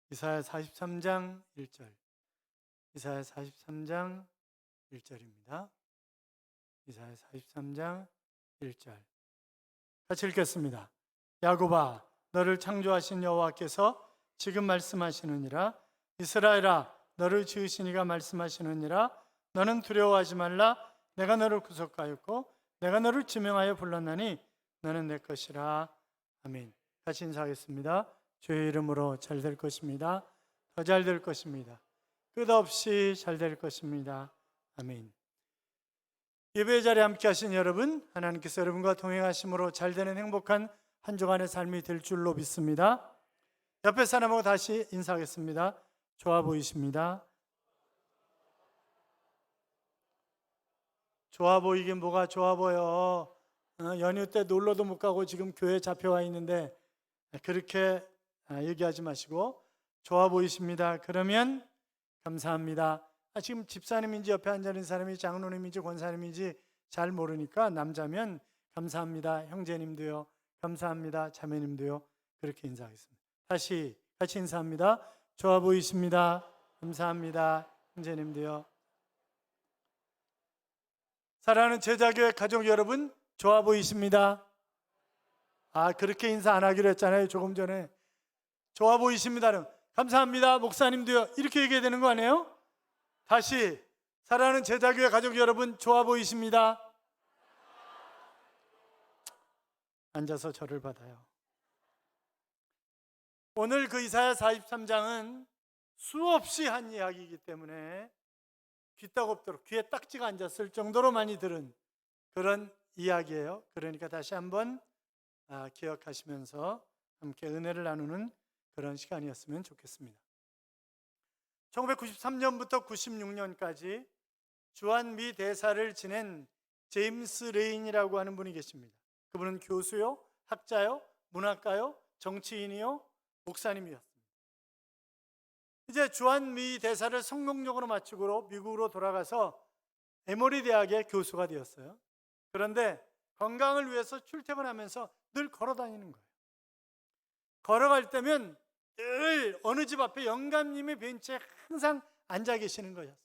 이사야 43장 1절. 이사야 43장 1절입니다. 이사야 43장 1절. 같이 읽겠습니다. 야곱아, 너를 창조하신 여호와께서 지금 말씀하시느니라. 이스라엘아, 너를 지으신 이가 말씀하시느니라. 너는 두려워하지 말라. 내가 너를 구속하였고 내가 너를 지명하여 불렀나니 너는 내 것이라. 아멘. 같이 인사하겠습니다. 주의 이름으로 잘 될 것입니다. 더 잘 될 것입니다. 끝없이 잘 될 것입니다. 아멘. 예배 자리에 함께 하신 여러분, 하나님께서 여러분과 동행하심으로 잘 되는 행복한 한 주간의 삶이 될 줄로 믿습니다. 옆에 사람하고 다시 인사하겠습니다. 좋아 보이십니다. 좋아 보이긴 뭐가 좋아 보여. 연휴 때 놀러도 못 가고 지금 교회에 잡혀와 있는데 그렇게 얘기하지 마시고 좋아 보이십니다. 그러면 감사합니다. 지금 집사님인지 옆에 앉아있는 사람이 장로님인지 권사님인지 잘 모르니까 남자면 감사합니다. 형제님도요. 감사합니다. 자매님도요. 그렇게 인사하겠습니다. 다시 같이 인사합니다. 좋아 보이십니다. 감사합니다. 형제님도요. 사랑하는 제자교회 가족 여러분, 좋아 보이십니다. 그렇게 인사 안 하기로 했잖아요. 조금 전에. 좋아 보이십니다. 감사합니다. 목사님도요. 이렇게 얘기해야 되는 거 아니에요? 다시, 사랑하는 제자교회 가족 여러분, 좋아 보이십니다. 앉아서 절을 받아요. 오늘 그 이사야 43장은 수없이 한 이야기이기 때문에 귀딱없도록 귀에 딱지가 앉았을 정도로 많이 들은 그런 이야기예요. 그러니까 다시 한번 기억하시면서 함께 은혜를 나누는 그런 시간이었으면 좋겠습니다. 1993년부터 96년까지 주한미 대사를 지낸 제임스 레인이라고 하는 분이 계십니다. 그분은 교수요, 학자요, 문학가요, 정치인이요, 목사님이었습니다. 이제 주한미 대사를 성공적으로 마치고 미국으로 돌아가서 에모리 대학의 교수가 되었어요. 그런데 건강을 위해서 출퇴근하면서 늘 걸어 다니는 거예요. 걸어갈 때면 늘 어느 집 앞에 영감님의 벤치에 항상 앉아 계시는 거였어요.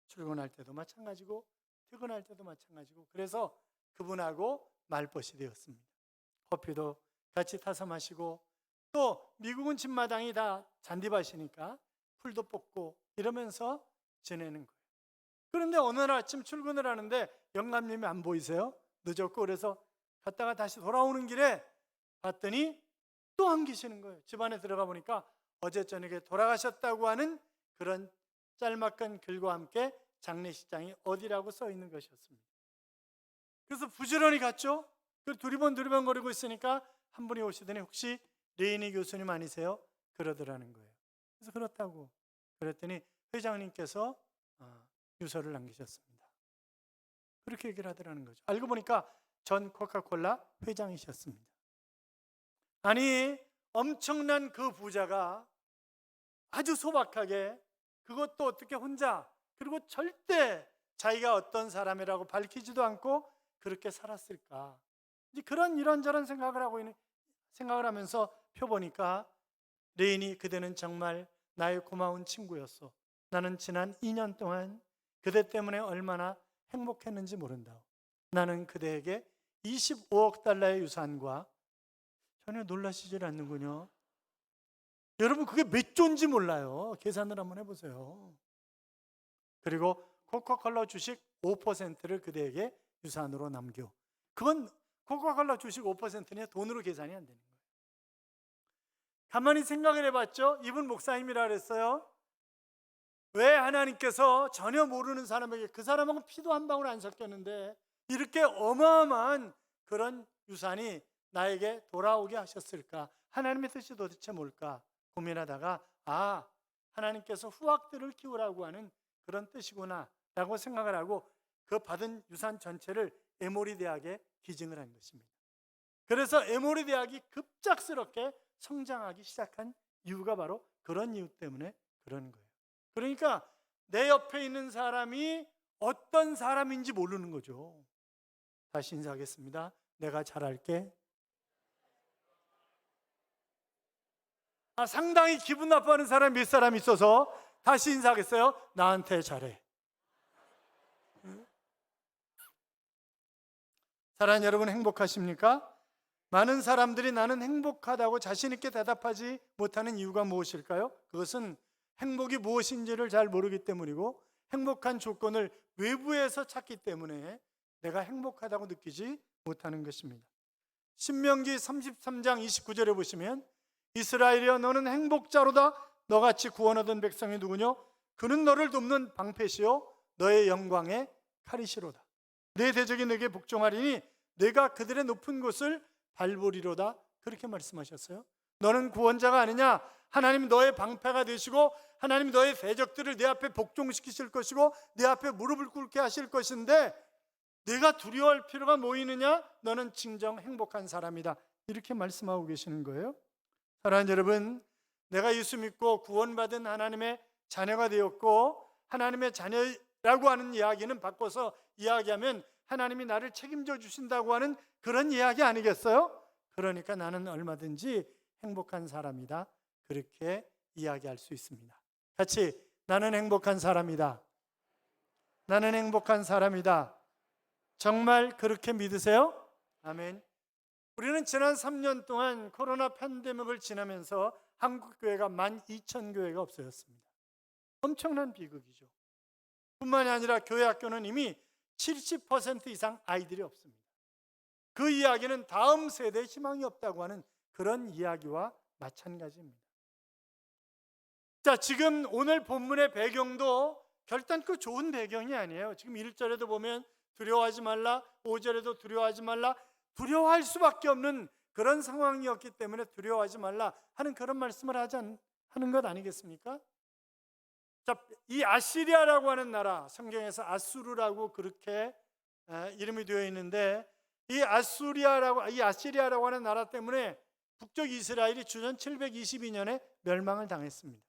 출근할 때도 마찬가지고 퇴근할 때도 마찬가지고. 그래서 그분하고 말벗이 되었습니다. 커피도 같이 타서 마시고, 또 미국은 집마당이 다 잔디밭이니까 풀도 뽑고 이러면서 지내는 거예요. 그런데 어느 날 아침 출근을 하는데 영감님이 안 보이세요? 늦었고. 그래서 갔다가 다시 돌아오는 길에 봤더니 또 안 계시는 거예요. 집안에 들어가 보니까 어제 저녁에 돌아가셨다고 하는 그런 짤막한 글과 함께 장례식장이 어디라고 써 있는 것이었습니다. 그래서 부지런히 갔죠. 두리번 거리고 있으니까 한 분이 오시더니 혹시 레이니 교수님 아니세요? 그러더라는 거예요. 그래서 그렇다고. 그랬더니 회장님께서 유서를 남기셨습니다. 그렇게 얘기를 하더라는 거죠. 알고 보니까 전 코카콜라 회장이셨습니다. 아니, 엄청난 그 부자가 아주 소박하게, 그것도 어떻게 혼자, 그리고 절대 자기가 어떤 사람이라고 밝히지도 않고 그렇게 살았을까? 이제 그런 이런저런 생각을 하면서 펴보니까 레인이 그대는 정말 나의 고마운 친구였어. 나는 지난 2년 동안 그대 때문에 얼마나 행복했는지 모른다. 나는 그대에게 25억 달러의 유산과, 전혀 놀라시질 않는군요. 여러분, 그게 몇 조인지 몰라요. 계산을 한번 해보세요. 그리고 코카콜라 주식 5%를 그대에게 유산으로 남겨. 그건 코카콜라 주식 5%는 돈으로 계산이 안 되는 거예요. 가만히 생각을 해봤죠. 이분 목사님이라 그랬어요. 왜 하나님께서 전혀 모르는 사람에게, 그 사람하고 피도 한 방울 안 섞였는데 이렇게 어마어마한 그런 유산이 나에게 돌아오게 하셨을까? 하나님의 뜻이 도대체 뭘까? 고민하다가 하나님께서 후학들을 키우라고 하는 그런 뜻이구나 라고 생각을 하고 그 받은 유산 전체를 에모리 대학에 기증을 한 것입니다. 그래서 에모리 대학이 급작스럽게 성장하기 시작한 이유가 바로 그런 이유 때문에 그런 거예요. 그러니까 내 옆에 있는 사람이 어떤 사람인지 모르는 거죠. 다시 인사하겠습니다. 내가 잘할게. 상당히 기분 나빠하는 사람이 몇 사람 있어서 다시 인사하겠어요? 나한테 잘해. 사랑하는 여러분, 행복하십니까? 많은 사람들이 나는 행복하다고 자신 있게 대답하지 못하는 이유가 무엇일까요? 그것은 행복이 무엇인지를 잘 모르기 때문이고 행복한 조건을 외부에서 찾기 때문에 내가 행복하다고 느끼지 못하는 것입니다. 신명기 33장 29절에 보시면 이스라엘이여 너는 행복자로다. 너같이 구원 얻은 백성이 누구뇨? 그는 너를 돕는 방패시요 너의 영광의 칼이시로다. 내 대적이 내게 복종하리니 내가 그들의 높은 곳을 밟으리로다. 그렇게 말씀하셨어요. 너는 구원자가 아니냐? 하나님 너의 방패가 되시고 하나님 너의 대적들을 내 앞에 복종시키실 것이고 내 앞에 무릎을 꿇게 하실 것인데 내가 두려워할 필요가 뭐 있느냐? 너는 진정 행복한 사람이다. 이렇게 말씀하고 계시는 거예요. 사랑하는 여러분, 내가 예수 믿고 구원받은 하나님의 자녀가 되었고 하나님의 자녀라고 하는 이야기는 바꿔서 이야기하면 하나님이 나를 책임져 주신다고 하는 그런 이야기 아니겠어요? 그러니까 나는 얼마든지 행복한 사람이다. 그렇게 이야기할 수 있습니다. 같이 나는 행복한 사람이다. 나는 행복한 사람이다. 정말 그렇게 믿으세요? 아멘. 우리는 지난 3년 동안 코로나 팬데믹을 지나면서 한국 교회가 12,000교회가 없어졌습니다. 엄청난 비극이죠. 뿐만이 아니라 교회 학교는 이미 70% 이상 아이들이 없습니다. 그 이야기는 다음 세대에 희망이 없다고 하는 그런 이야기와 마찬가지입니다. 자, 지금 오늘 본문의 배경도 결단코 좋은 배경이 아니에요. 지금 1절에도 보면 두려워하지 말라, 5절에도 두려워하지 말라, 두려워할 수밖에 없는 그런 상황이었기 때문에 두려워하지 말라 하는 그런 말씀을 하는 것 아니겠습니까? 자, 이 아시리아라고 하는 나라, 성경에서 아수르라고 그렇게 이름이 되어 있는데 이 아시리아라고 하는 나라 때문에 북쪽 이스라엘이 주전 722년에 멸망을 당했습니다.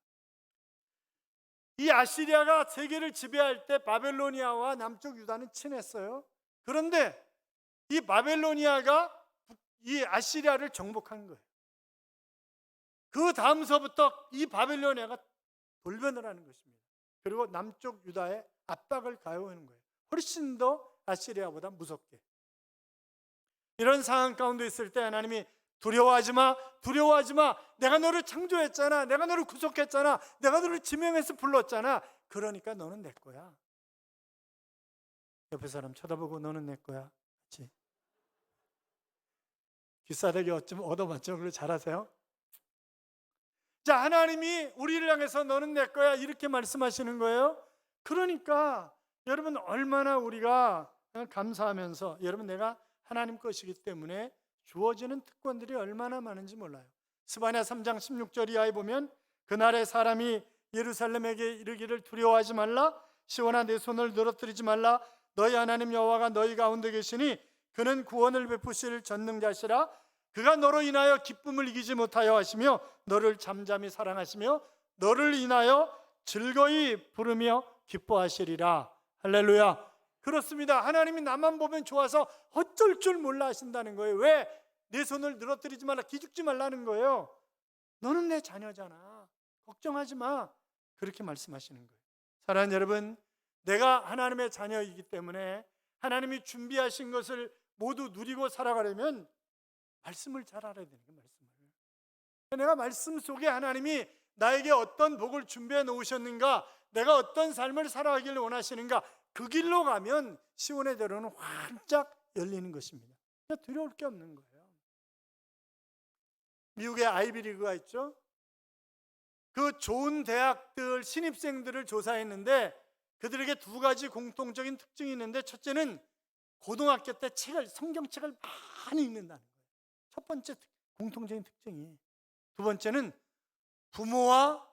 이 아시리아가 세계를 지배할 때 바벨로니아와 남쪽 유다는 친했어요. 그런데 이 바벨로니아가 이 아시리아를 정복한 거예요. 그 다음서부터 이 바벨로니아가 돌변을 하는 것입니다. 그리고 남쪽 유다에 압박을 가해오는 거예요. 훨씬 더 아시리아보다 무섭게. 이런 상황 가운데 있을 때 하나님이 두려워하지 마, 두려워하지 마. 내가 너를 창조했잖아. 내가 너를 구속했잖아. 내가 너를 지명해서 불렀잖아. 그러니까 너는 내 거야. 옆에 사람 쳐다보고 너는 내 거야. 그렇지? 귀싸대기 좀 얻어맞죠? 그걸 잘하세요? 자, 하나님이 우리를 향해서 너는 내 거야 이렇게 말씀하시는 거예요. 그러니까 여러분 얼마나 우리가 감사하면서 여러분 내가 하나님 것이기 때문에 주어지는 특권들이 얼마나 많은지 몰라요. 스바냐 3장 16절 이하에 보면 그날에 사람이 예루살렘에게 이르기를 두려워하지 말라, 시온아 내 손을 늘어뜨리지 말라, 너희 하나님 여호와가 너희 가운데 계시니 그는 구원을 베푸실 전능자시라. 그가 너로 인하여 기쁨을 이기지 못하여 하시며 너를 잠잠히 사랑하시며 너를 인하여 즐거이 부르며 기뻐하시리라. 할렐루야. 그렇습니다. 하나님이 나만 보면 좋아서 어쩔 줄 몰라 하신다는 거예요. 왜? 내 손을 늘어뜨리지 말라, 기죽지 말라는 거예요. 너는 내 자녀잖아. 걱정하지 마. 그렇게 말씀하시는 거예요. 사랑하는 여러분, 내가 하나님의 자녀이기 때문에 하나님이 준비하신 것을 모두 누리고 살아가려면 말씀을 잘 알아야 되는 거예요. 말씀을. 내가 말씀 속에 하나님이 나에게 어떤 복을 준비해 놓으셨는가, 내가 어떤 삶을 살아가기를 원하시는가, 그 길로 가면 시온의 대로는 활짝 열리는 것입니다. 두려울 게 없는 거예요. 미국의 아이비리그가 있죠. 그 좋은 대학들 신입생들을 조사했는데 그들에게 두 가지 공통적인 특징이 있는데, 첫째는 고등학교 때 성경책을 많이 읽는다는 거예요. 첫 번째 공통적인 특징이. 두 번째는 부모와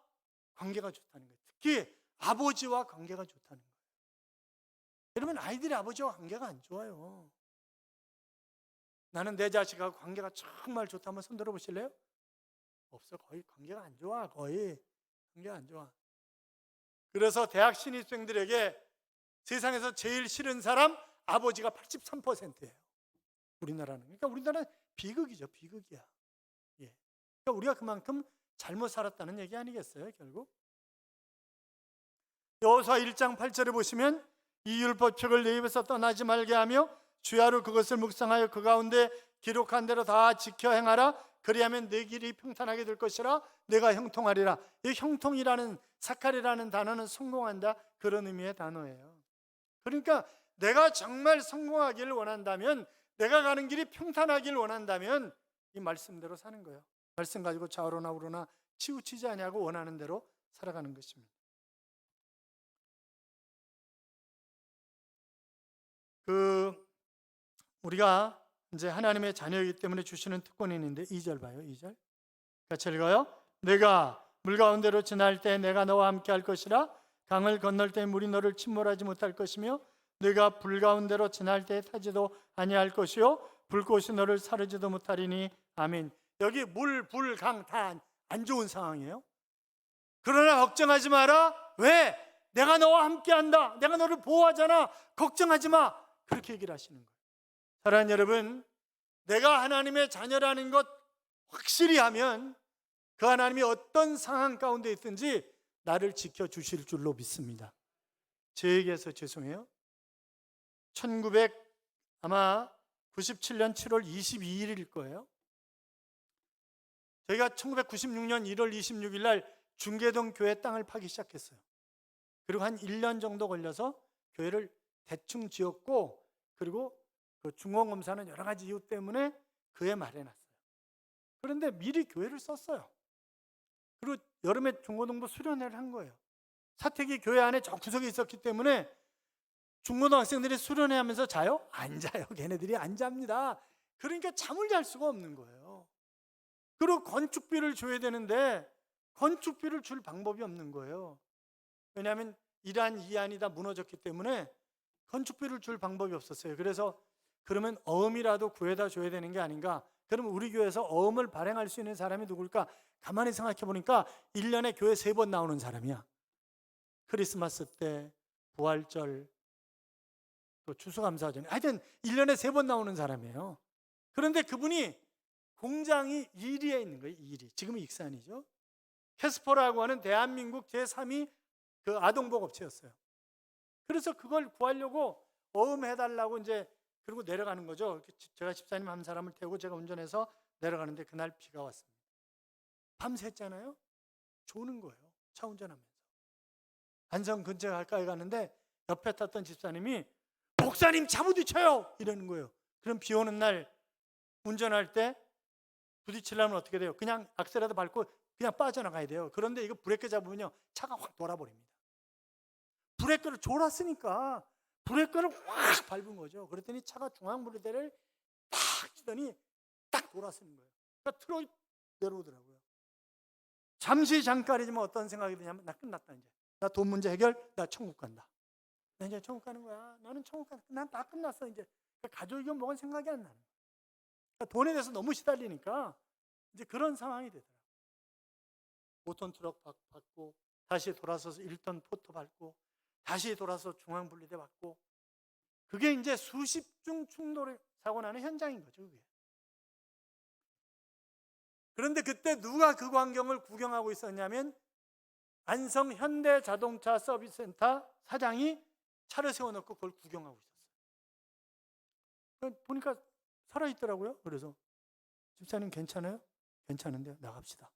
관계가 좋다는 거예요. 특히 아버지와 관계가 좋다는 거예요. 여러분, 아이들이 아버지와 관계가 안 좋아요. 나는 내 자식하고 관계가 정말 좋다. 한번 손 들어보실래요? 없어. 거의 관계가 안 좋아. 거의 관계가 안 좋아. 그래서 대학 신입생들에게 세상에서 제일 싫은 사람 아버지가 83%예요. 우리나라는. 그러니까 우리나라는 비극이죠. 비극이야. 예. 그러니까 우리가 그만큼 잘못 살았다는 얘기 아니겠어요, 결국? 여호수아 1장 8절에 보시면 이 율법책을 내 입에서 떠나지 말게 하며 주야로 그것을 묵상하여 그 가운데 기록한 대로 다 지켜 행하라. 그리하면 내 길이 평탄하게 될 것이라. 내가 형통하리라. 이 형통이라는, 사칼이라는 단어는 성공한다, 그런 의미의 단어예요. 그러니까 내가 정말 성공하기를 원한다면, 내가 가는 길이 평탄하기를 원한다면 이 말씀대로 사는 거예요. 말씀 가지고 좌우로나 우로나 치우치지 아니하고 원하는 대로 살아가는 것입니다. 우리가 이제 하나님의 자녀이기 때문에 주시는 특권이 있는데 2절 봐요. 2절 같이 읽어요. 내가 물 가운데로 지날 때 내가 너와 함께 할 것이라. 강을 건널 때 물이 너를 침몰하지 못할 것이며 내가 불 가운데로 지날 때 타지도 아니할 것이요 불꽃이 너를 사르지도 못하리니. 아멘. 여기 물, 불, 강 다 안 좋은 상황이에요. 그러나 걱정하지 마라. 왜? 내가 너와 함께 한다. 내가 너를 보호하잖아. 걱정하지 마. 그렇게 얘기를 하시는 거예요. 사랑하는 여러분, 내가 하나님의 자녀라는 것 확실히 하면 그 하나님이 어떤 상황 가운데 있든지 나를 지켜주실 줄로 믿습니다. 제 얘기해서 죄송해요. 1997년 7월 22일일 거예요. 저희가 1996년 1월 26일 날 중계동 교회 땅을 파기 시작했어요. 그리고 한 1년 정도 걸려서 교회를 대충 지었고, 그리고 그 중공검사는 여러 가지 이유 때문에 그해 말해 놨어요. 그런데 미리 교회를 썼어요. 그리고 여름에 중고등부 수련회를 한 거예요. 사택이 교회 안에 저 구석에 있었기 때문에 중고등학생들이 수련회 하면서 자요? 안 자요. 걔네들이 안 잡니다. 그러니까 잠을 잘 수가 없는 거예요. 그리고 건축비를 줘야 되는데 건축비를 줄 방법이 없는 거예요. 왜냐하면 1안, 2안이 다 무너졌기 때문에 건축비를 줄 방법이 없었어요. 그래서 그러면 어음이라도 구해다 줘야 되는 게 아닌가. 그러면 우리 교회에서 어음을 발행할 수 있는 사람이 누굴까? 가만히 생각해 보니까 1년에 교회 3번 나오는 사람이야. 크리스마스 때, 부활절, 또 추수감사절, 하여튼 1년에 3번 나오는 사람이에요. 그런데 그분이 공장이 이리에 있는 거예요. 이리. 지금은 익산이죠. 캐스퍼라고 하는 대한민국 제3위 그 아동복업체였어요. 그래서 그걸 구하려고 어음해달라고 이제 그리고 내려가는 거죠. 제가 집사님 한 사람을 태우고 제가 운전해서 내려가는데 그날 비가 왔습니다. 밤샜잖아요. 조는 거예요. 차 운전하면서. 안성 근처에 가까이 가는데 옆에 탔던 집사님이 목사님 차 부딪혀요! 이러는 거예요. 그럼 비 오는 날 운전할 때 부딪히려면 어떻게 돼요? 그냥 악셀라도 밟고 그냥 빠져나가야 돼요. 그런데 이거 브레이크 잡으면요 차가 확 돌아버립니다. 브레이크를 졸았으니까 브레이크를 확 밟은 거죠. 그랬더니 차가 중앙분리대를 딱 치더니 딱 돌아서는 거예요. 그러니까 트럭이 내려오더라고요. 잠시 잠깐이지만 어떤 생각이 드냐면 나 끝났다 이제. 나 돈 문제 해결, 나 천국 간다. 나 이제 천국 가는 거야. 나는 천국 간다. 난 다 끝났어 이제. 가족이 먹은 생각이 안 나는 거야. 그러니까 돈에 대해서 너무 시달리니까 이제 그런 상황이 되더라고요. 5톤 트럭 받고 다시 돌아서서 1톤 포토 밟고 다시 돌아서 중앙분리대 받고 그게 이제 수십 중 충돌 사고 나는 현장인 거죠. 그게. 그런데 그때 누가 그 광경을 구경하고 있었냐면 안성 현대자동차 서비스센터 사장이 차를 세워놓고 그걸 구경하고 있었어요. 보니까 살아있더라고요. 그래서 집사님 괜찮아요? 괜찮은데요. 나갑시다.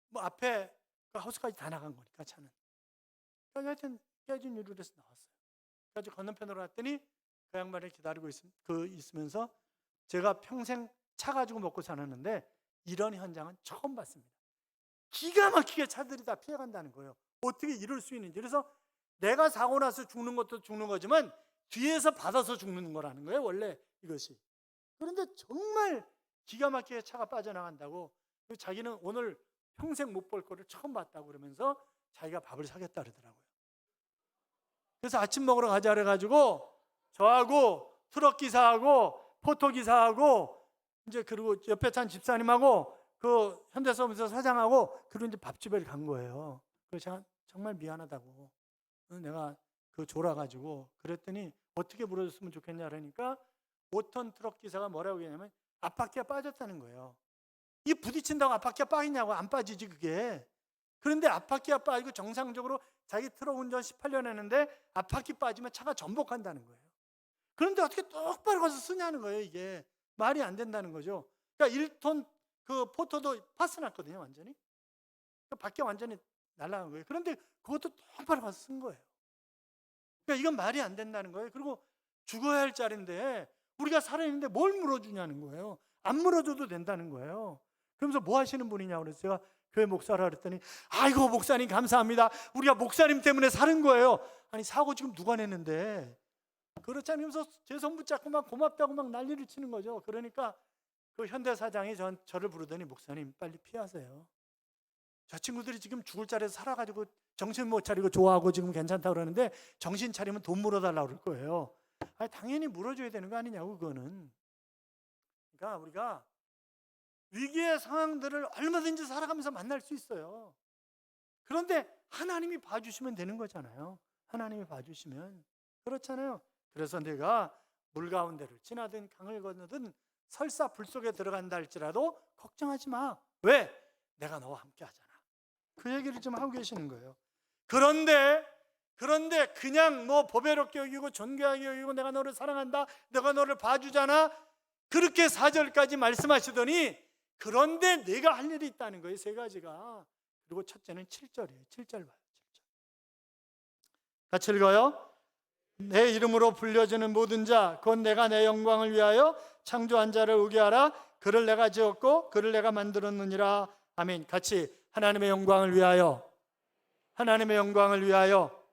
뭐 앞에 그 하우스까지 다 나간 거니까 차는. 하여튼 깨진 유리에서 나왔어요. 그래서 건너편으로 갔더니 그 양반을 기다리고 있으면서 제가 평생 차 가지고 먹고 살았는데 이런 현장은 처음 봤습니다. 기가 막히게 차들이 다 피해간다는 거예요. 어떻게 이럴 수 있는지. 그래서 내가 사고 나서 죽는 것도 죽는 거지만 뒤에서 받아서 죽는 거라는 거예요. 원래 이것이. 그런데 정말 기가 막히게 차가 빠져나간다고. 자기는 오늘 평생 못 볼 거를 처음 봤다고 그러면서 자기가 밥을 사겠다 그러더라고요. 그래서 아침 먹으러 가자 그래가지고 저하고 트럭 기사하고 포토 기사하고 이제 그리고 옆에 탄 집사님하고 그 현대서비스 사장하고 그리고 이제 밥집에 간 거예요. 그래서 제가 정말 미안하다고 내가 그 졸아가지고 그랬더니 어떻게 물어줬으면 좋겠냐 그러니까 5톤 트럭 기사가 뭐라고 했냐면 앞바퀴가 빠졌다는 거예요. 이게 부딪힌다고 앞바퀴가 빠지냐고. 안 빠지지 그게. 그런데 앞바퀴가 빠지고 정상적으로 자기 트럭 운전 18년 했는데 앞바퀴 빠지면 차가 전복한다는 거예요. 그런데 어떻게 똑바로 가서 쓰냐는 거예요. 이게 말이 안 된다는 거죠. 그러니까 1톤 그 포토도 파스났거든요. 완전히. 그러니까 밖에 완전히 날아간 거예요. 그런데 그것도 똑바로 가서 쓴 거예요. 그러니까 이건 말이 안 된다는 거예요. 그리고 죽어야 할 자리인데 우리가 살아있는데 뭘 물어주냐는 거예요. 안 물어줘도 된다는 거예요. 그러면서 뭐 하시는 분이냐고 그래서 제가 교회 목사라 그랬더니 아이고 목사님 감사합니다. 우리가 목사님 때문에 사는 거예요. 아니 사고 지금 누가 냈는데. 그렇지 않으면서 제 손 붙잡고 막 고맙다고 막 난리를 치는 거죠. 그러니까 그 현대사장이 저를 부르더니 목사님 빨리 피하세요. 저 친구들이 지금 죽을 자리에서 살아가지고 정신 못 차리고 좋아하고 지금 괜찮다 그러는데 정신 차리면 돈 물어달라고 그럴 거예요. 아니, 당연히 물어줘야 되는 거 아니냐고 그거는. 그러니까 우리가 위기의 상황들을 얼마든지 살아가면서 만날 수 있어요. 그런데 하나님이 봐주시면 되는 거잖아요. 하나님이 봐주시면. 그렇잖아요. 그래서 내가 물 가운데를 지나든 강을 건너든 설사 불 속에 들어간다 할지라도 걱정하지 마. 왜? 내가 너와 함께 하잖아. 그 얘기를 좀 하고 계시는 거예요. 그런데 그냥 뭐 보배롭게 여기고 존귀하게 여기고 내가 너를 사랑한다, 내가 너를 봐주잖아, 그렇게 4절까지 말씀하시더니 그런데 내가 할 일이 있다는 거예요. 세 가지가. 그리고 첫째는 7절이에요 7절 봐요. 7절 같이 읽어요. 내 이름으로 불려주는 모든 자 곧 내가 내 영광을 위하여 창조한 자를 오게 하라. 그를 내가 지었고 그를 내가 만들었느니라. 아멘. 같이 하나님의 영광을 위하여, 하나님의 영광을 위하여.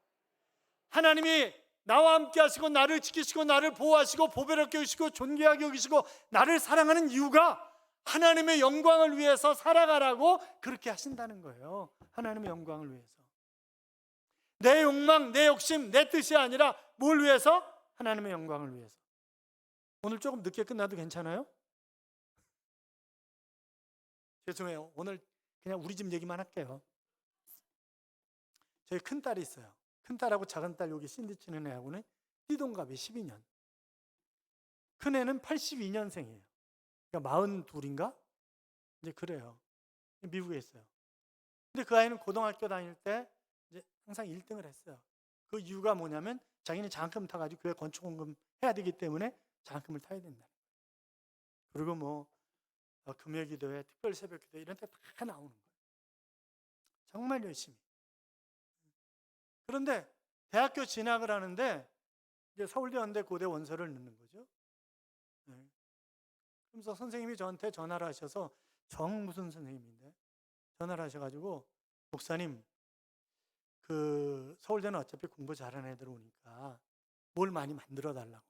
하나님이 나와 함께 하시고 나를 지키시고 나를 보호하시고 보배롭게 여기시고 존귀하게 여기시고 나를 사랑하는 이유가 하나님의 영광을 위해서 살아가라고 그렇게 하신다는 거예요. 하나님의 영광을 위해서. 내 욕망, 내 욕심, 내 뜻이 아니라 뭘 위해서? 하나님의 영광을 위해서. 오늘 조금 늦게 끝나도 괜찮아요? 죄송해요. 오늘 그냥 우리 집 얘기만 할게요. 저희 큰딸이 있어요. 큰딸하고 작은딸 여기 신디치는 애하고는 띠동갑이 12년. 큰애는 82년생이에요. 그러니까 42인가? 이제 그래요. 미국에 있어요. 근데 그 아이는 고등학교 다닐 때 이제 항상 1등을 했어요. 그 이유가 뭐냐면 자기는 장학금 타가지고 교회 건축원금 해야 되기 때문에 장학금을 타야 된다. 그리고 뭐 금요기도회, 특별 새벽기도 이런 데 다 나오는 거예요. 정말 열심히. 그런데 대학교 진학을 하는데 이제 서울대, 연대, 고대 원서를 넣는 거죠. 네. 그러면서 선생님이 저한테 전화를 하셔서 정 무슨 선생님인데 전화를 하셔가지고 목사님 그 서울대는 어차피 공부 잘하는 애들 오니까 뭘 많이 만들어 달라고.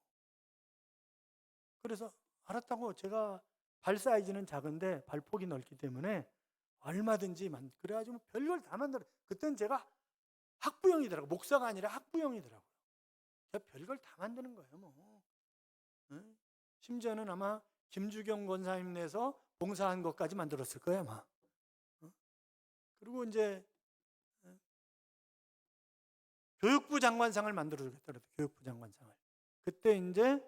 그래서 알았다고. 제가 발 사이즈는 작은데 발폭이 넓기 때문에 얼마든지 그래가지고 별걸 다 만들어. 그때는 제가 학부형이더라고. 목사가 아니라 학부형이더라고요. 제가 별걸 다 만드는 거예요 뭐. 응? 심지어는 아마 김주경 권사님 내서 봉사한 것까지 만들었을 거예요 아마. 응? 그리고 이제 교육부 장관상을 만들어주겠다고. 교육부 장관상을. 그때 이제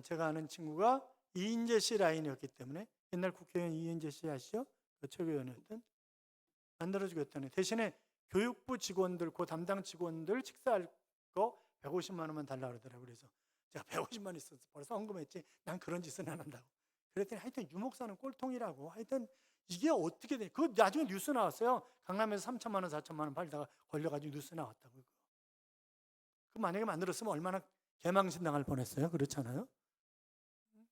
제가 아는 친구가 이인재 씨 라인이었기 때문에 옛날 국회의원 이인재 씨 아시죠? 그 최고위원이었던. 만들어주겠다는. 대신에 교육부 직원들, 그 담당 직원들 식사할 거 150만 원만 달라고 그러더라고요. 그래서 제가 150만 있어서 벌써 헌금했지. 난 그런 짓은 안 한다고. 그랬더니 하여튼 유목사는 꼴통이라고. 하여튼 이게 어떻게 돼? 그거 나중에 뉴스 나왔어요. 강남에서 3천만 원, 4천만 원 팔다가 걸려가지고 뉴스 나왔다고. 그 만약에 만들었으면 얼마나 개망신 당할 뻔했어요. 그렇잖아요.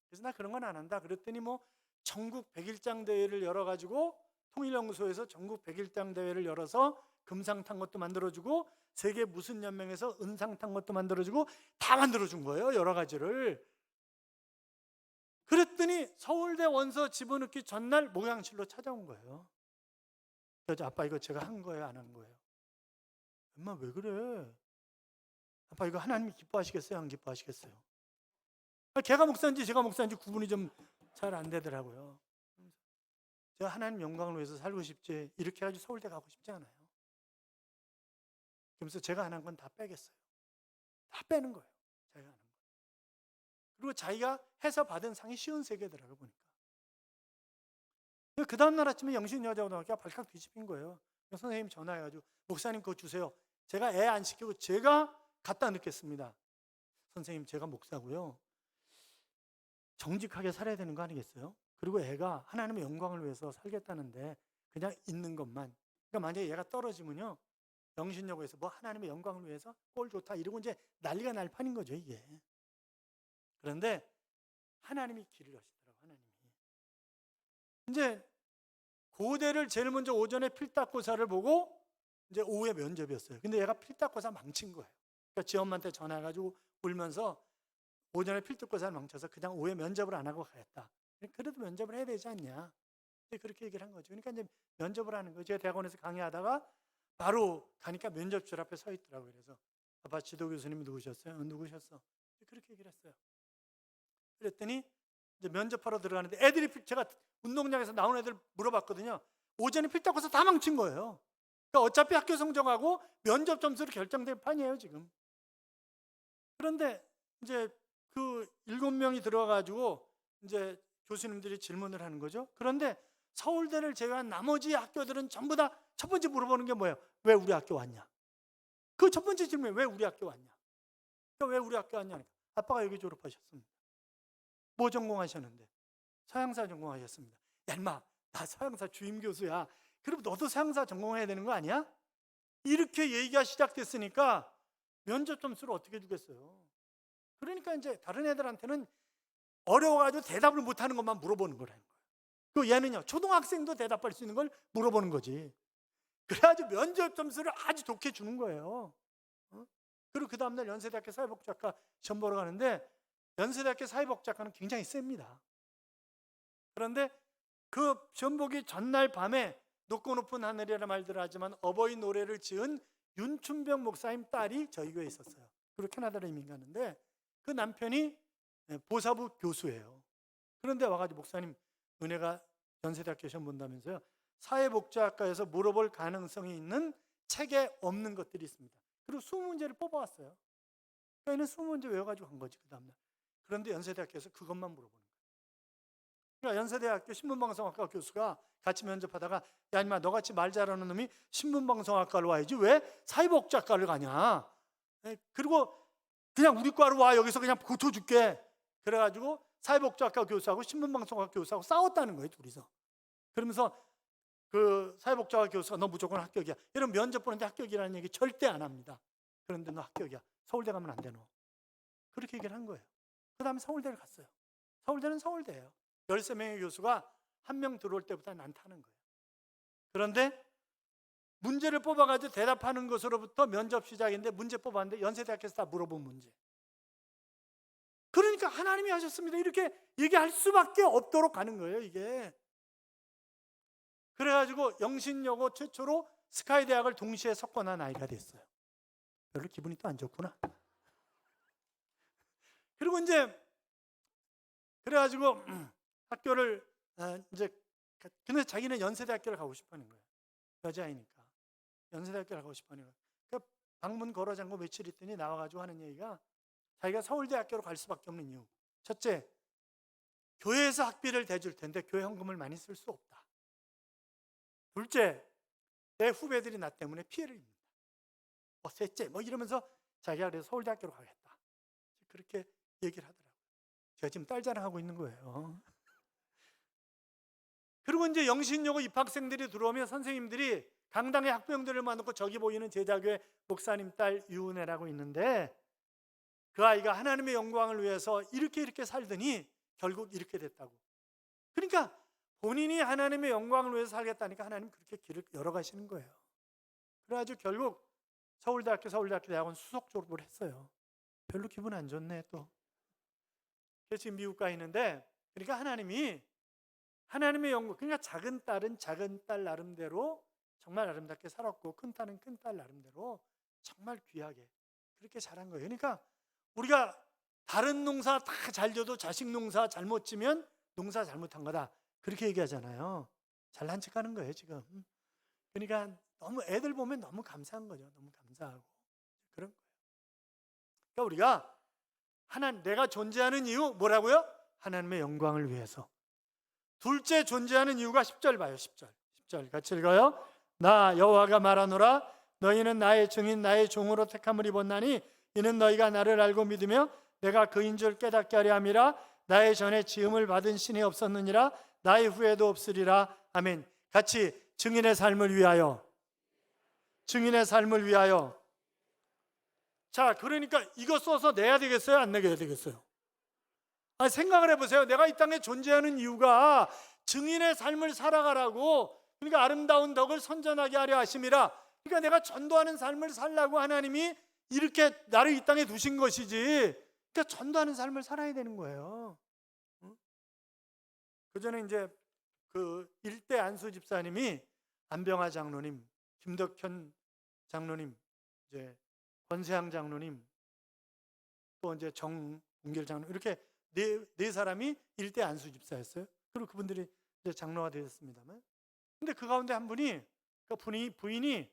그래서 나 그런 건 안 한다. 그랬더니 뭐 전국 백일장 대회를 열어가지고 통일연구소에서 전국 백일장 대회를 열어서 금상 탄 것도 만들어주고 세계 무슨 연맹에서 은상 탄 것도 만들어주고 다 만들어준 거예요. 여러 가지를. 그랬더니 서울대 원서 집어넣기 전날 모양실로 찾아온 거예요. 그래서 아빠 이거 제가 한 거예요, 안 한 거예요? 엄마 왜 그래? 아빠 이거 하나님이 기뻐하시겠어요, 안 기뻐하시겠어요? 걔가 목사인지 제가 목사인지 구분이 좀 잘 안 되더라고요. 제가 하나님 영광을 위해서 살고 싶지 이렇게 해가지고 서울대 가고 싶지 않아요. 그러면서 제가 안 한 건 다 빼겠어요. 다 빼는 거예요. 자기가 안 한 거. 그리고 자기가 해서 받은 상이 53개더라고요 보니까. 그 다음날 아침에 영신 여자고등학교가 발칵 뒤집힌 거예요. 선생님 전화해가지고 목사님 그거 주세요. 제가 애 안 시키고 제가 갖다 넣겠습니다. 선생님 제가 목사고요. 정직하게 살아야 되는 거 아니겠어요? 그리고 애가 하나님의 영광을 위해서 살겠다는데 그냥 있는 것만. 그러니까 만약에 얘가 떨어지면요. 영신여고에서 뭐 하나님의 영광을 위해서 꼴 좋다 이러고 이제 난리가 날 판인 거죠 이게. 그런데 하나님이 길을 여시더라고요. 하나님이. 이제 고대를 제일 먼저 오전에 필딱고사를 보고 이제 오후에 면접이었어요. 근데 얘가 필딱고사 망친 거예요. 그러니까 지엄마한테 전화해가지고 울면서 오전에 필딱고사를 망쳐서 그냥 오후에 면접을 안 하고 가겠다. 그래도 면접을 해야 되지 않냐. 그렇게 얘기를 한 거죠. 그러니까 이제 면접을 하는 거예요. 제가 대학원에서 강의하다가 바로 가니까 면접줄 앞에 서 있더라고요. 그래서 아빠 지도 교수님이 누구셨어요? 누구셨어? 그렇게 얘기를 했어요. 그랬더니 이제 면접하러 들어가는데 애들이 제가 운동장에서 나온 애들 물어봤거든요. 오전에 필딱고사 다 망친 거예요. 그러니까 어차피 학교 성적하고 면접 점수로 결정된 판이에요 지금. 그런데 이제 그 7명이 들어가가지고 이제 교수님들이 질문을 하는 거죠. 그런데 서울대를 제외한 나머지 학교들은 전부 다 첫 번째 물어보는 게 뭐예요? 왜 우리 학교 왔냐? 그 첫 번째 질문이 왜 우리 학교 왔냐? 그러니까 왜 우리 학교 왔냐? 아빠가 여기 졸업하셨습니다. 뭐 전공하셨는데? 서양사 전공하셨습니다. 야 인마 나 서양사 주임 교수야. 그럼 너도 서양사 전공해야 되는 거 아니야? 이렇게 얘기가 시작됐으니까 면접 점수를 어떻게 주겠어요? 그러니까 이제 다른 애들한테는 어려워가지고 대답을 못하는 것만 물어보는 거라는 거예요. 그 얘는요 초등학생도 대답할 수 있는 걸 물어보는 거지. 그래가지고 면접 점수를 아주 좋게 주는 거예요. 그리고 그 다음날 연세대학교 사회복지학과 시험 보러 가는데 연세대학교 사회복지학과는 굉장히 셉니다. 그런데 그 시험 보기 전날 밤에 높고 높은 하늘이라 말들 하지만 어버이 노래를 지은 윤춘병 목사님 딸이 저희 교회에 있었어요. 그리고 캐나다로 이민 가는데 그 남편이 보사부 교수예요. 그런데 와가지고 목사님 은혜가 연세대학교 시험 본다면서요. 사회복지학과에서 물어볼 가능성이 있는 책에 없는 것들이 있습니다. 그리고 20문제를 뽑아왔어요. 그러니까 20문제 외워가지고 간 거지 그 다음날. 그런데 연세대학교에서 그것만 물어보는 거예요. 그러니까 연세대학교 신문방송학과 교수가 같이 면접하다가 야 인마 너같이 말 잘하는 놈이 신문방송학과로 와야지 왜 사회복지학과를 가냐. 그리고 그냥 우리 과로 와 여기서 그냥 고쳐줄게. 그래가지고 사회복지학과 교수하고 신문방송학과 교수하고 싸웠다는 거예요 둘이서. 그러면서 그 사회복지학과 교수가 너 무조건 합격이야. 여러분 면접 보는데 합격이라는 얘기 절대 안 합니다. 그런데 너 합격이야. 서울대 가면 안 돼 너. 그렇게 얘기를 한 거예요. 그 다음에 서울대를 갔어요. 서울대는 서울대예요. 13명의 교수가 한 명 들어올 때부터 난타는 거예요. 그런데 문제를 뽑아가지고 대답하는 것으로부터 면접 시작인데 문제 뽑았는데 연세대학교에서 다 물어본 문제. 그러니까 하나님이 하셨습니다. 이렇게 얘기할 수밖에 없도록 가는 거예요 이게. 그래가지고 영신여고 최초로 스카이대학을 동시에 석권한 아이가 됐어요. 별로 기분이 또 안 좋구나. 그리고 이제 그래가지고 학교를 이제 근데 자기는 연세대학교를 가고 싶어하는 거예요. 여자아이니까 연세대학교를 가고 싶어하는 거예요. 그러니까 방문 걸어 잠고 며칠 있더니 나와가지고 하는 얘기가 자기가 서울대학교로 갈 수밖에 없는 이유. 첫째, 교회에서 학비를 대줄 텐데 교회 헌금을 많이 쓸 수 없다. 둘째, 내 후배들이 나 때문에 피해를 입는다. 셋째, 이러면서 자기가 그래서 서울대학교로 가겠다. 그렇게 얘기를 하더라고요. 제가 지금 딸 자랑하고 있는 거예요. 그리고 이제 영신여고 입학생들이 들어오면 선생님들이 강당에 학부형들을 만나고 저기 보이는 제자교회 목사님 딸 유은혜라고 있는데 그 아이가 하나님의 영광을 위해서 이렇게 살더니 결국 이렇게 됐다고. 그러니까 본인이 하나님의 영광을 위해서 살겠다니까 하나님 그렇게 길을 열어가시는 거예요. 그래가지고 결국 서울대학교 대학원 수석 졸업을 했어요. 별로 기분 안 좋네 또. 그래서 지금 미국 가 있는데 그러니까 하나님의 영광, 그러니까 작은 딸은 작은 딸 나름대로 정말 아름답게 살았고 큰 딸은 큰 딸 나름대로 정말 귀하게 그렇게 자란 거예요. 그러니까 우리가 다른 농사 다 잘 져도 자식 농사 잘못 지면 농사 잘못한 거다 그렇게 얘기하잖아요. 잘난 척하는 거예요 지금. 그러니까 너무 애들 보면 너무 감사한 거죠. 너무 감사하고 그런 거예요. 그러니까 우리가 내가 존재하는 이유 뭐라고요? 하나님의 영광을 위해서. 둘째 존재하는 이유가 10절 봐요. 10절 같이 읽어요. 나 여호와가 말하노라 너희는 나의 증인 나의 종으로 택함을 입었나니 이는 너희가 나를 알고 믿으며 내가 그인 줄 깨닫게 하려 함이라. 나의 전에 지음을 받은 신이 없었느니라 나의 후에도 없으리라. 아멘. 같이 증인의 삶을 위하여. 증인의 삶을 위하여. 자, 그러니까 이거 써서 내야 되겠어요? 안 내야 되겠어요? 생각을 해보세요. 내가 이 땅에 존재하는 이유가 증인의 삶을 살아가라고, 그러니까 아름다운 덕을 선전하게 하려 하심이라. 그러니까 내가 전도하는 삶을 살라고 하나님이 이렇게 나를 이 땅에 두신 것이지. 그러니까 전도하는 삶을 살아야 되는 거예요. 그 전에 이제 그 일대 안수 집사님이 안병하 장로님, 김덕현 장로님, 이제 권세향 장로님, 또 이제 정웅길 장로님, 이렇게 네 사람이 일대 안수 집사였어요. 그리고 그분들이 이제 장로가 되셨습니다만, 근데 그 가운데 한 분이, 그 부인이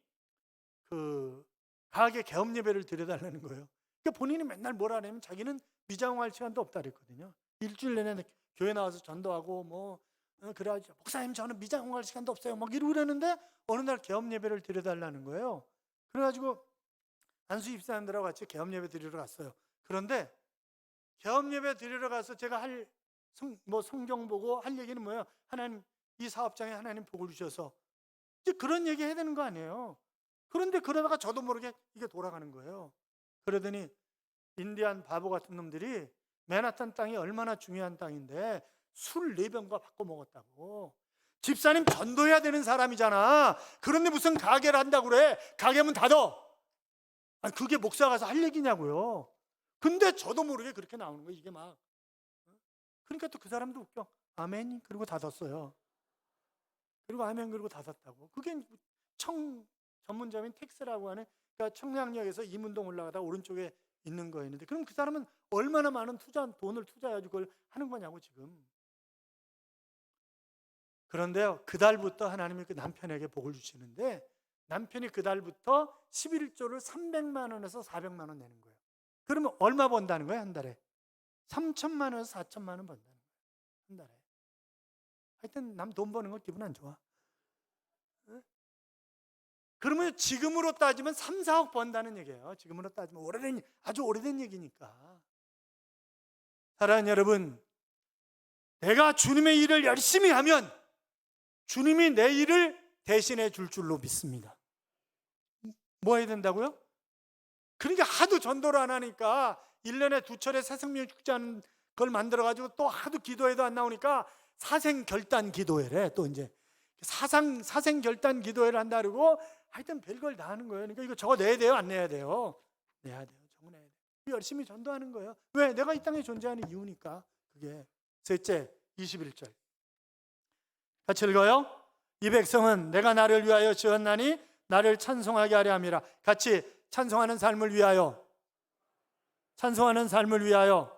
그 가게 개업 예배를 드려달라는 거예요. 그러니까 본인이 맨날 뭐라 하냐면 자기는 미장할 시간도 없다 그랬거든요. 일주일 내내 교회 나와서 전도하고 그래가지고 목사님 저는 미장할 시간도 없어요 막 이러고 그러는데 어느 날 개업 예배를 드려달라는 거예요. 그래가지고 안수 집사님들하고 같이 개업 예배 드리러 갔어요. 그런데 개업 예배 드리러 가서 제가 성경 보고 할 얘기는 뭐예요? 하나님 이 사업장에 하나님 복을 주셔서 이제 그런 얘기 해야 되는 거 아니에요. 그런데 그러다가 저도 모르게 이게 돌아가는 거예요. 그러더니 인디안 바보 같은 놈들이 맨하탄 땅이 얼마나 중요한 땅인데 술 4병과 바꿔 먹었다고. 집사님 전도해야 되는 사람이잖아. 그런데 무슨 가게를 한다고 그래. 가게 문 닫어. 그게 목사 가서 할 얘기냐고요. 근데 저도 모르게 그렇게 나오는 거예요. 이게 막. 그러니까 또 그 사람도 웃겨. 아멘 그리고 닫았어요. 그리고 아멘 그리고 닫았다고. 그게 전문점인 텍스라고 하는, 그러니까 청량역에서 이문동 올라가다 오른쪽에 있는 거였는데, 그럼 그 사람은 얼마나 많은 돈을 투자해가지고 그걸 하는 거냐고 지금. 그런데요, 그달부터 하나님이 그 남편에게 복을 주시는데, 남편이 그달부터 11조를 300만 원에서 400만 원 내는 거예요. 그러면 얼마 번다는 거예요? 한 달에 3천만 원에서 4천만 원 번다는 거예요. 한 달에. 하여튼 남 돈 버는 거 기분 안 좋아. 그러면 지금으로 따지면 3, 4억 번다는 얘기예요. 지금으로 따지면 아주 오래된 얘기니까. 사랑하는 여러분, 내가 주님의 일을 열심히 하면 주님이 내 일을 대신해 줄 줄로 믿습니다. 뭐 해야 된다고요? 그러니까 하도 전도를 안 하니까 1년에 2차례 새생명 축제하는 걸 만들어가지고 또 하도 기도해도 안 나오니까 사생결단 기도회래. 또 이제 사생결단 기도회를 한다 그러고 하여튼 별걸 다 하는 거예요. 그러니까 이거 저거 내야 돼요? 안 내야 돼요? 내야 돼요. 저거 내야 돼요. 열심히 전도하는 거예요. 왜? 내가 이 땅에 존재하는 이유니까. 그게 셋째 21절 같이 읽어요. 이 백성은 내가 나를 위하여 지었나니 나를 찬송하게 하려 함이라. 같이 찬송하는 삶을 위하여. 찬송하는 삶을 위하여.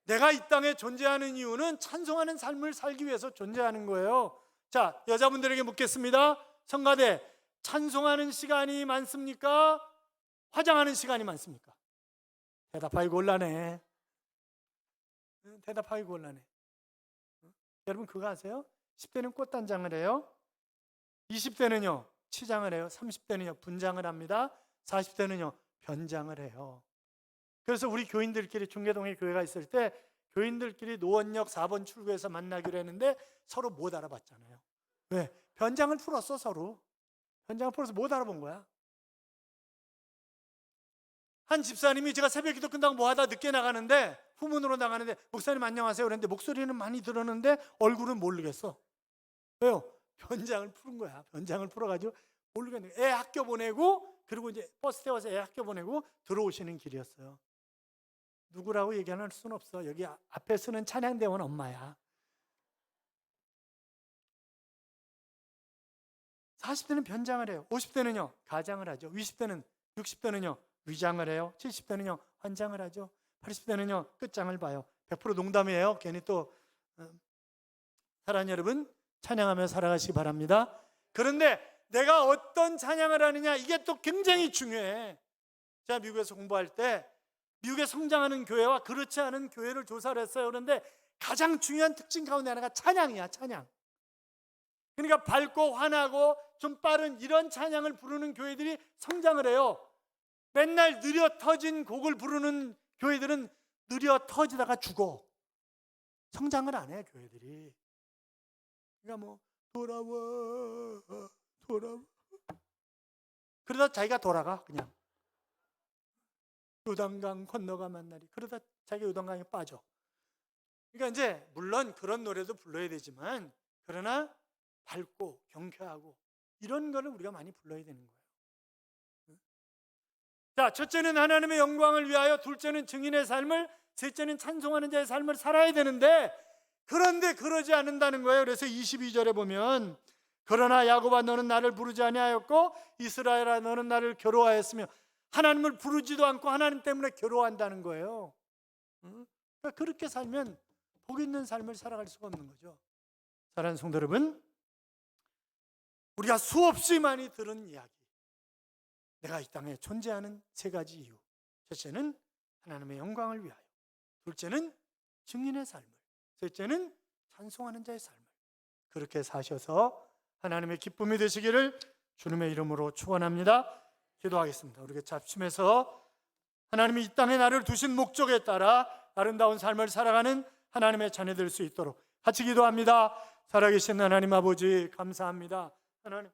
내가 이 땅에 존재하는 이유는 찬송하는 삶을 살기 위해서 존재하는 거예요. 자, 여자분들에게 묻겠습니다. 성가대, 찬송하는 시간이 많습니까? 화장하는 시간이 많습니까? 대답하기 곤란해. 대답하기 곤란해. 여러분 그거 아세요? 10대는 꽃단장을 해요. 20대는요 치장을 해요. 30대는요 분장을 합니다. 40대는요 변장을 해요. 그래서 우리 교인들끼리 중계동에 교회가 있을 때 교인들끼리 노원역 4번 출구에서 만나기로 했는데 서로 못 알아봤잖아요. 왜? 변장을 풀었어. 서로 변장을 풀어서 못 알아본 거야. 한 집사님이 제가 새벽 기도 끝나고 뭐 하다 늦게 나가는데 후문으로 나가는데 목사님 안녕하세요 그랬는데 목소리는 많이 들었는데 얼굴은 모르겠어. 왜요? 변장을 푸른 거야. 변장을 풀어가지고 모르겠네. 애 학교 보내고 그리고 이제 버스 태워서 애 학교 보내고 들어오시는 길이었어요. 누구라고 얘기할 수는 없어. 여기 앞에 쓰는 찬양대원 엄마야. 40대는 변장을 해요. 50대는요 가장을 하죠. 60대는요 위장을 해요. 70대는요 환장을 하죠. 80대는요 끝장을 봐요. 100% 농담이에요. 괜히 또 사랑하는 여러분 찬양하며 살아가시기 바랍니다. 그런데 내가 어떤 찬양을 하느냐 이게 또 굉장히 중요해. 제가 미국에서 공부할 때 미국에 성장하는 교회와 그렇지 않은 교회를 조사를 했어요. 그런데 가장 중요한 특징 가운데 하나가 찬양이야, 찬양. 그러니까 밝고 환하고 좀 빠른 이런 찬양을 부르는 교회들이 성장을 해요. 맨날 느려 터진 곡을 부르는 교회들은 느려 터지다가 죽어. 성장을 안 해, 교회들이. 그러니까 뭐 돌아와 그러다 자기가 돌아가. 그냥 요단강 건너가 만나리. 그러다 자기가 요단강에 빠져. 그러니까 이제 물론 그런 노래도 불러야 되지만, 그러나 밝고 경쾌하고 이런 거를 우리가 많이 불러야 되는 거예요. 자, 첫째는 하나님의 영광을 위하여, 둘째는 증인의 삶을, 셋째는 찬송하는 자의 삶을 살아야 되는데, 그런데 그러지 않는다는 거예요. 그래서 22절에 보면, 그러나 야곱아 너는 나를 부르지 아니하였고 이스라엘아 너는 나를 괴로워하였으며, 하나님을 부르지도 않고 하나님 때문에 괴로워한다는 거예요. 그러니까 그렇게 살면 복 있는 삶을 살아갈 수가 없는 거죠. 사랑하는 성도 여러분, 우리가 수없이 많이 들은 이야기, 내가 이 땅에 존재하는 세 가지 이유. 첫째는 하나님의 영광을 위하여, 둘째는 증인의 삶을, 셋째는 찬송하는 자의 삶을, 그렇게 사셔서 하나님의 기쁨이 되시기를 주님의 이름으로 축원합니다. 기도하겠습니다. 우리가 잡심해서 하나님이 이 땅에 나를 두신 목적에 따라 아름다운 삶을 살아가는 하나님의 자녀 될 수 있도록 같이 기도합니다. 살아계신 하나님 아버지, 감사합니다. 하나님,